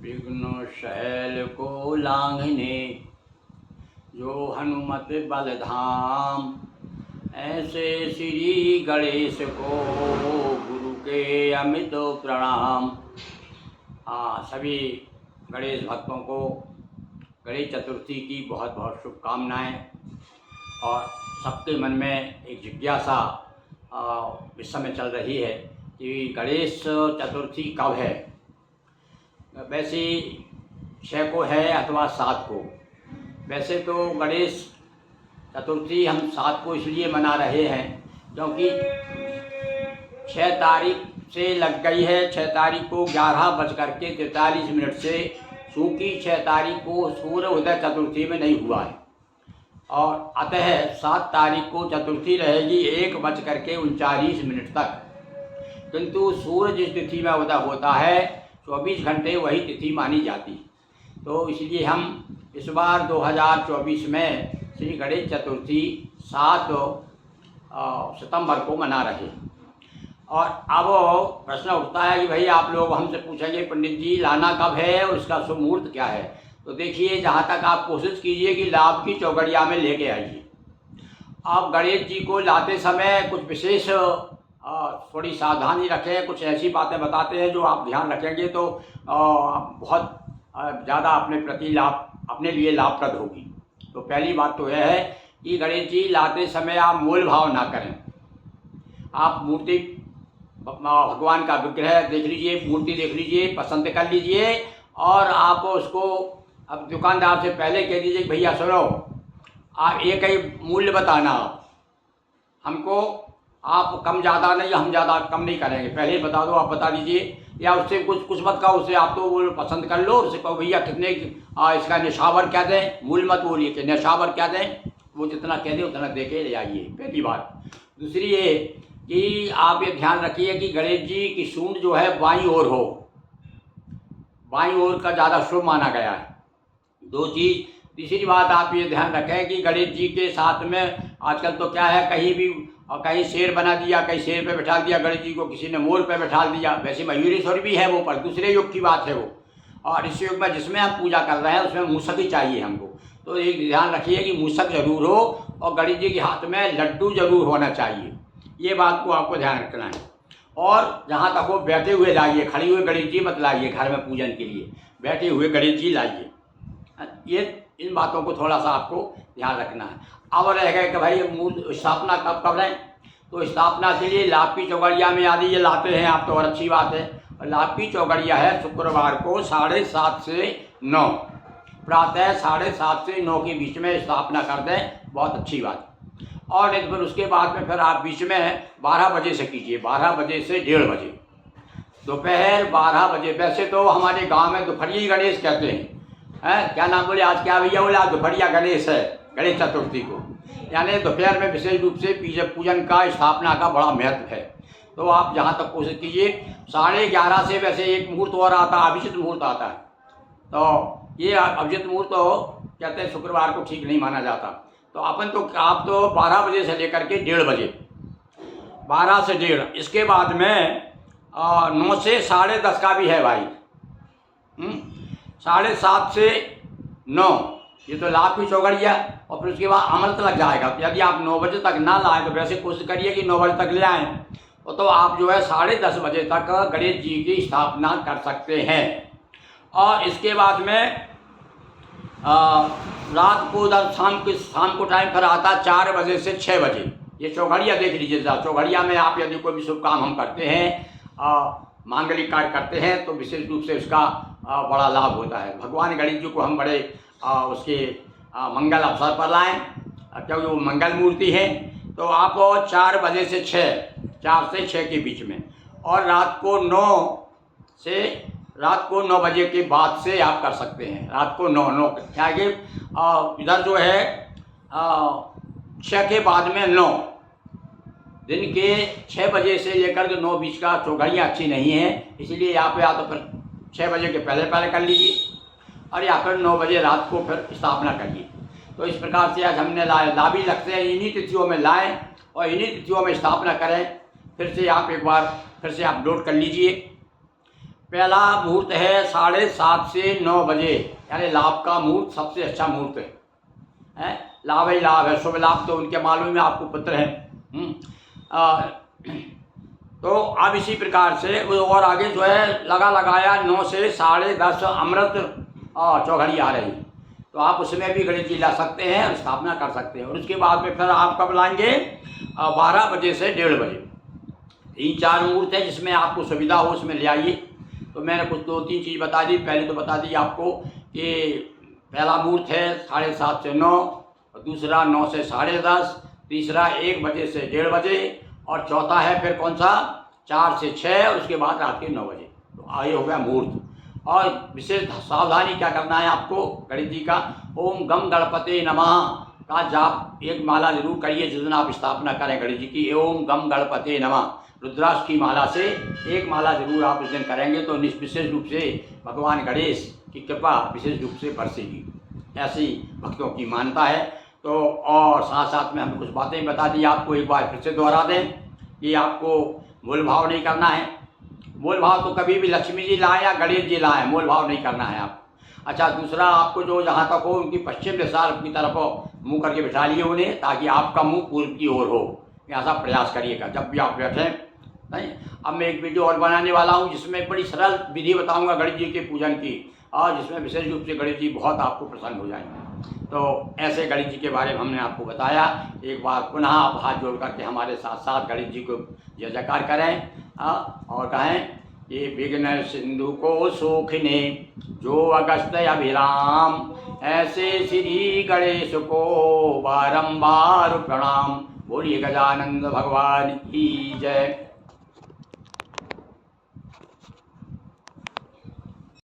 विघ्न शैल को लांघने जो हनुमत बल धाम, ऐसे श्री गणेश को गुरु के अमित प्रणाम। सभी गणेश भक्तों को गणेश चतुर्थी की बहुत बहुत शुभकामनाएं। और सबके मन में एक जिज्ञासा इस समय चल रही है कि गणेश चतुर्थी कब है। वैसे 6 को है अथवा 7 को। वैसे तो गणेश चतुर्थी हम 7 को इसलिए मना रहे हैं क्योंकि 6 तारीख से लग गई है। 6 तारीख को 11:43 से, चूँकि 6 तारीख को सूर्य उदय चतुर्थी में नहीं हुआ है और अतः 7 तारीख को चतुर्थी रहेगी 1:39 तक। किंतु सूर्य जिस तिथि में उदय होता है 24 घंटे वही तिथि मानी जाती। तो इसलिए हम इस बार 2024 में श्री गणेश चतुर्थी 7 सितंबर को मना रहे हैं। और अब प्रश्न उठता है कि भाई आप लोग हमसे पूछेंगे पंडित जी लाना कब है और इसका शुभ मुहूर्त क्या है। तो देखिए, जहाँ तक आप कोशिश कीजिए कि लाभ की चौगड़िया में लेके आइए। आप गणेश जी को लाते समय कुछ विशेष थोड़ी सावधानी रखें। कुछ ऐसी बातें बताते हैं जो आप ध्यान रखेंगे तो बहुत ज़्यादा अपने लिए लाभप्रद होगी। तो पहली बात तो यह है कि गणेश जी लाते समय आप मोल भाव ना करें। आप मूर्ति भगवान का विग्रह देख लीजिए, मूर्ति देख लीजिए, पसंद कर लीजिए और आप उसको अब दुकानदार से पहले कह दीजिए कि भैया सुनो, आप एक ही मूल्य बताना हमको, आप कम ज़्यादा नहीं, हम ज़्यादा कम नहीं करेंगे, पहले ही बता दो, आप बता दीजिए। या उससे कुछ मत कहो, उससे आप तो वो पसंद कर लो। उससे कहो भैया कितने इसका निशावर क्या दें, मूल मत बोलिए कि निशावर क्या दें, वो जितना कह दे उतना दे के ले आइए, पहली बात। दूसरी ये कि आप ये ध्यान रखिए कि गणेश जी की सूंड जो है बाईं ओर हो, बाईं ओर का ज़्यादा शुभ माना गया है। 2 चीज़। तीसरी बात आप ये ध्यान रखें कि गणेश जी के साथ में आजकल तो क्या है, कहीं भी कहीं शेर बना दिया, कहीं शेर पे बैठा दिया गणेश जी को, किसी ने मोर पे बैठा दिया। वैसे मयूरेश्वर भी है वो, पर दूसरे युग की बात है वो। और इस युग में जिसमें हम पूजा कर रहे हैं उसमें मूषक ही चाहिए हमको। तो एक ध्यान रखिए कि मूषक जरूर हो और गणेश जी के हाथ में लड्डू जरूर होना चाहिए। ये बात को आपको ध्यान रखना है। और जहाँ तक हो बैठे हुए लाइए, खड़े हुए गणेश जी मत लाइए घर में पूजन के लिए, बैठे हुए गणेश जी लाइए। ये इन बातों को थोड़ा सा आपको ध्यान रखना है। अब रह गए कि भाई मूर्ति स्थापना कब करें। तो स्थापना के लिए लाभ की चौगड़िया में आदि ये लाते हैं आप तो, और अच्छी बात है। और लाभ की चौगड़िया है शुक्रवार को 7:30 से 9, प्रातः 7:30 से 9 के बीच में स्थापना कर दें, बहुत अच्छी बात। और फिर उसके बाद में फिर आप बीच में 12 बजे से कीजिए, 12 बजे से 1:30 बजे, दोपहर 12 बजे। वैसे तो हमारे गांव में दोपहरिया गणेश कहते हैं। क्या नाम बोले आज, क्या भैया बोले, आज दोपहरिया गणेश है गणेश चतुर्थी को, यानी दोपहर में विशेष रूप से पूजन का स्थापना का बड़ा महत्व है। तो आप जहाँ तक कोशिश कीजिए 11:30 से, वैसे एक मुहूर्त और आता है, अभिजित मुहूर्त आता है। तो ये अभिजित मुहूर्त कहते हैं शुक्रवार को ठीक नहीं माना जाता। तो आप तो 12 बजे से लेकर के 1:30 बजे, 12 से 1:30। इसके बाद में 9 से 10:30 का भी है भाई, 7:30 से 9, ये तो लाभ की चौगड़िया। और फिर उसके बाद अमृत लग जाएगा। तो यदि आप 9 बजे तक ना लाएं तो वैसे कोशिश करिए कि 9 बजे तक ले आएँ। तो आप जो है 10:30 बजे तक गणेश जी की स्थापना कर सकते हैं। और इसके बाद में रात को शाम को टाइम फिर आता 4 बजे से 6 बजे। ये चौघड़िया देख लीजिए। चौघड़िया में आप यदि कोई भी शुभ काम हम करते हैं, मांगलिक कार्य करते हैं, तो विशेष रूप से उसका बड़ा लाभ होता है। भगवान गणेश जी को हम बड़े उसके मंगल अवसर पर लाएं, क्योंकि वो मंगल मूर्ति है। तो आप 4 बजे से 6 के बीच में, और रात को 9 बजे के बाद से आप कर सकते हैं। रात को 9 क्या कि इधर जो है 6 के बाद में 9, दिन के 6 बजे से लेकर के 9 बीच का चौघड़ियाँ अच्छी नहीं है। इसलिए यहाँ पे या तो फिर 6 बजे के पहले कर लीजिए, और या फिर 9 बजे रात को फिर स्थापना करिए। तो इस प्रकार से आज हमने ला भी लगते हैं, इन्हीं तिथियों में लाएं और इन्हीं तिथियों में स्थापना करें। फिर से आप एक बार फिर से आप नोट कर लीजिए। पहला मुहूर्त है 7:30 से 9 बजे, यानी लाभ का मुहूर्त सबसे अच्छा मुहूर्त है। लाभ ही लाभ है, शुभ लाभ तो उनके मालूम में आपको पत्र है। तो अब इसी प्रकार से और आगे जो है लगा लगाया 9 से 10:30 अमृत चौघड़ी आ रही, तो आप उसमें भी गणेश जी ला सकते हैं और स्थापना कर सकते हैं। और उसके बाद में फिर आप कब लाएंगे? 12 बजे से 1:30 बजे। 3-4 मुहूर्त है जिसमें आपको सुविधा हो उसमें ले आइए। तो मैंने कुछ 2-3 चीज़ बता दी। पहले तो बता दी आपको कि पहला मुहूर्त है 7:30 से 9, और दूसरा 9 से 10:30, तीसरा 1 बजे से 1:30 बजे, और चौथा है फिर कौन सा 4 से 6, और उसके बाद रात के 9 बजे। तो आगे हो गया मुहूर्त। और विशेष सावधानी क्या करना है आपको गणेश जी का? ओम गम गणपते नमः का जाप एक माला जरूर करिए जिस दिन आप स्थापना करें गणेश जी की। ओम गम गणपते नमः रुद्राक्ष की माला से एक माला जरूर आप उस दिन करेंगे तो विशेष रूप से भगवान गणेश की कृपा विशेष रूप से बरसेगी, ऐसी भक्तों की मान्यता है। तो और साथ साथ में हम कुछ बातें बता दी आपको, एक बार फिर से दोहरा दें कि आपको मोल भाव नहीं करना है। मोल भाव तो कभी भी लक्ष्मी जी लाएं या गणेश जी लाएं, मोल भाव नहीं करना है आप। अच्छा, दूसरा आपको जो जहाँ तक हो उनकी पश्चिम दिशा की तरफ मुँह करके बिठा लिए उन्हें, ताकि आपका मुँह पूर्व की ओर हो। ऐसा प्रयास करिएगा जब भी आप बैठें। नहीं, अब मैं एक वीडियो और बनाने वाला हूँ जिसमें बड़ी सरल विधि बताऊँगा गणेश जी के पूजन की, और जिसमें विशेष रूप से गणेश जी बहुत आपको प्रसन्न हो जाएंगे। तो ऐसे गणेश जी के बारे में हमने आपको बताया। एक बार पुनः आप हाथ जोड़ करके हमारे साथ साथ गणेश जी को जय जयकार करें और कहें ये विघ्न सिंधु को सोखने जो अगस्त अभिराम, ऐसे श्री गणेश को बारंबार प्रणाम। बोलिए गजानंद भगवान की जय।